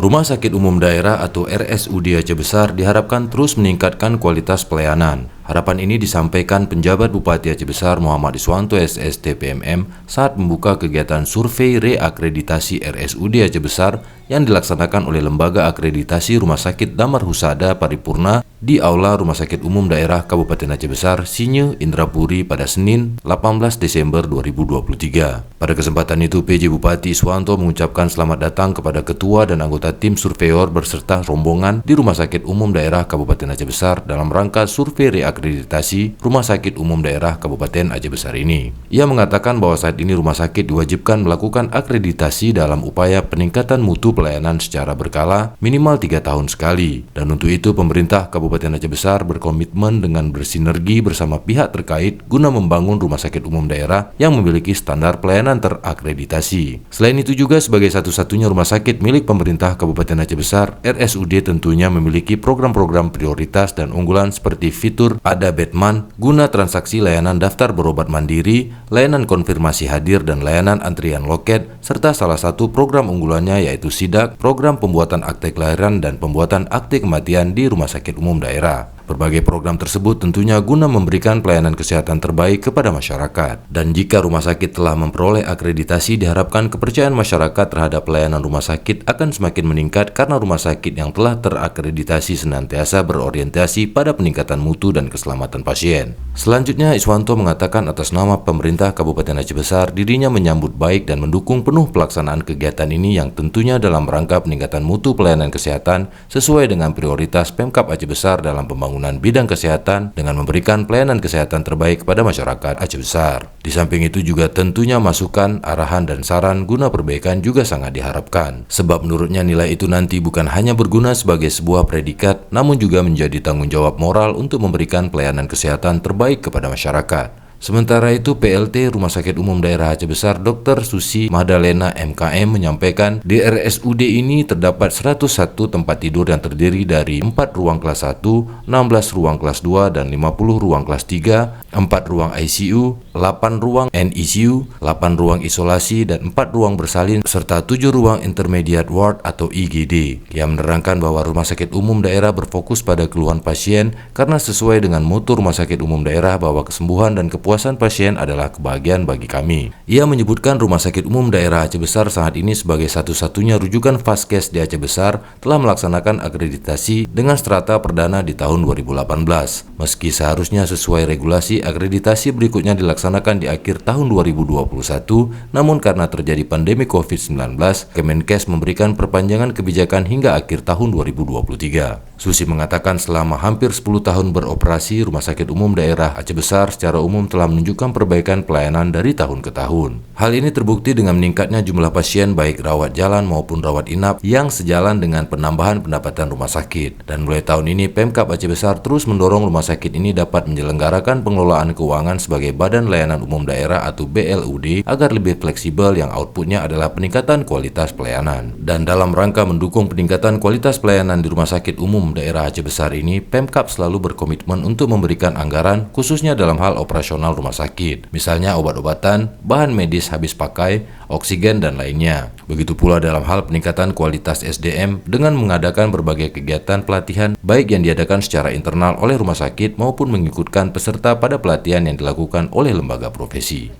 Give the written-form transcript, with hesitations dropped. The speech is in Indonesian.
Rumah Sakit Umum Daerah atau RSUD Aceh Besar diharapkan terus meningkatkan kualitas pelayanan. Harapan ini disampaikan penjabat Bupati Aceh Besar Muhammad Iswanto SS TPMM saat membuka kegiatan survei reakreditasi RSUD Aceh Besar yang dilaksanakan oleh Lembaga Akreditasi Rumah Sakit Damar Husada Paripurna di Aula Rumah Sakit Umum Daerah Kabupaten Aceh Besar, Sinye, Indrapuri pada Senin 18 Desember 2023. Pada kesempatan itu, PJ Bupati Iswanto mengucapkan selamat datang kepada ketua dan anggota tim surveyor berserta rombongan di Rumah Sakit Umum Daerah Kabupaten Aceh Besar dalam rangka survei reakreditasi Rumah Sakit Umum Daerah Kabupaten Aceh Besar ini. Ia mengatakan bahwa saat ini rumah sakit diwajibkan melakukan akreditasi dalam upaya peningkatan mutu pelayanan secara berkala minimal 3 tahun sekali. Dan untuk itu pemerintah Kabupaten Aceh Besar berkomitmen dengan bersinergi bersama pihak terkait guna membangun rumah sakit umum daerah yang memiliki standar pelayanan terakreditasi. Selain itu juga sebagai satu-satunya rumah sakit milik pemerintah Kabupaten Aceh Besar, RSUD tentunya memiliki program-program prioritas dan unggulan seperti fitur ada Batman guna transaksi layanan daftar berobat mandiri, layanan konfirmasi hadir dan layanan antrian loket, serta salah satu program unggulannya yaitu SIDAK, program pembuatan akte kelahiran dan pembuatan akte kematian di Rumah Sakit Umum Daerah. Berbagai program tersebut tentunya guna memberikan pelayanan kesehatan terbaik kepada masyarakat. Dan jika rumah sakit telah memperoleh akreditasi, diharapkan kepercayaan masyarakat terhadap pelayanan rumah sakit akan semakin meningkat karena rumah sakit yang telah terakreditasi senantiasa berorientasi pada peningkatan mutu dan keselamatan pasien. Selanjutnya, Iswanto mengatakan atas nama pemerintah Kabupaten Aceh Besar, dirinya menyambut baik dan mendukung penuh pelaksanaan kegiatan ini yang tentunya dalam rangka peningkatan mutu pelayanan kesehatan sesuai dengan prioritas Pemkab Aceh Besar dalam pembangunan bidang kesehatan dengan memberikan pelayanan kesehatan terbaik kepada masyarakat Aceh Besar. Di samping itu juga tentunya masukan, arahan, dan saran guna perbaikan juga sangat diharapkan. Sebab menurutnya nilai itu nanti bukan hanya berguna sebagai sebuah predikat, namun juga menjadi tanggung jawab moral untuk memberikan pelayanan kesehatan terbaik kepada masyarakat. Sementara itu, PLT Rumah Sakit Umum Daerah Aceh Besar Dr. Susi Madalena MKM menyampaikan di RSUD ini terdapat 101 tempat tidur yang terdiri dari 4 ruang kelas 1, 16 ruang kelas 2, dan 50 ruang kelas 3, 4 ruang ICU, 8 ruang NICU, 8 ruang isolasi, dan 4 ruang bersalin, serta 7 ruang intermediate ward atau IGD. Ia menerangkan bahwa Rumah Sakit Umum Daerah berfokus pada keluhan pasien karena sesuai dengan mutu Rumah Sakit Umum Daerah bahwa kesembuhan dan kepuasan pasien adalah kebahagiaan bagi kami. Ia menyebutkan Rumah Sakit Umum Daerah Aceh Besar saat ini sebagai satu-satunya rujukan Vaskes di Aceh Besar telah melaksanakan akreditasi dengan strata perdana di tahun 2018. Meski seharusnya sesuai regulasi, akreditasi berikutnya dilaksanakan di akhir tahun 2021, namun karena terjadi pandemi COVID-19, Kemenkes memberikan perpanjangan kebijakan hingga akhir tahun 2023. Susi mengatakan selama hampir 10 tahun beroperasi, Rumah Sakit Umum Daerah Aceh Besar secara umum telah menunjukkan perbaikan pelayanan dari tahun ke tahun. Hal ini terbukti dengan meningkatnya jumlah pasien baik rawat jalan maupun rawat inap yang sejalan dengan penambahan pendapatan rumah sakit. Dan mulai tahun ini, Pemkab Aceh Besar terus mendorong rumah sakit ini dapat menyelenggarakan pengelolaan keuangan sebagai Badan Layanan Umum Daerah atau BLUD agar lebih fleksibel yang outputnya adalah peningkatan kualitas pelayanan. Dan dalam rangka mendukung peningkatan kualitas pelayanan di Rumah Sakit Umum Daerah Aceh Besar ini, Pemkab selalu berkomitmen untuk memberikan anggaran khususnya dalam hal operasional rumah sakit, misalnya obat-obatan, bahan medis habis pakai, oksigen, dan lainnya. Begitu pula dalam hal peningkatan kualitas SDM dengan mengadakan berbagai kegiatan pelatihan baik yang diadakan secara internal oleh rumah sakit maupun mengikutkan peserta pada pelatihan yang dilakukan oleh lembaga profesi.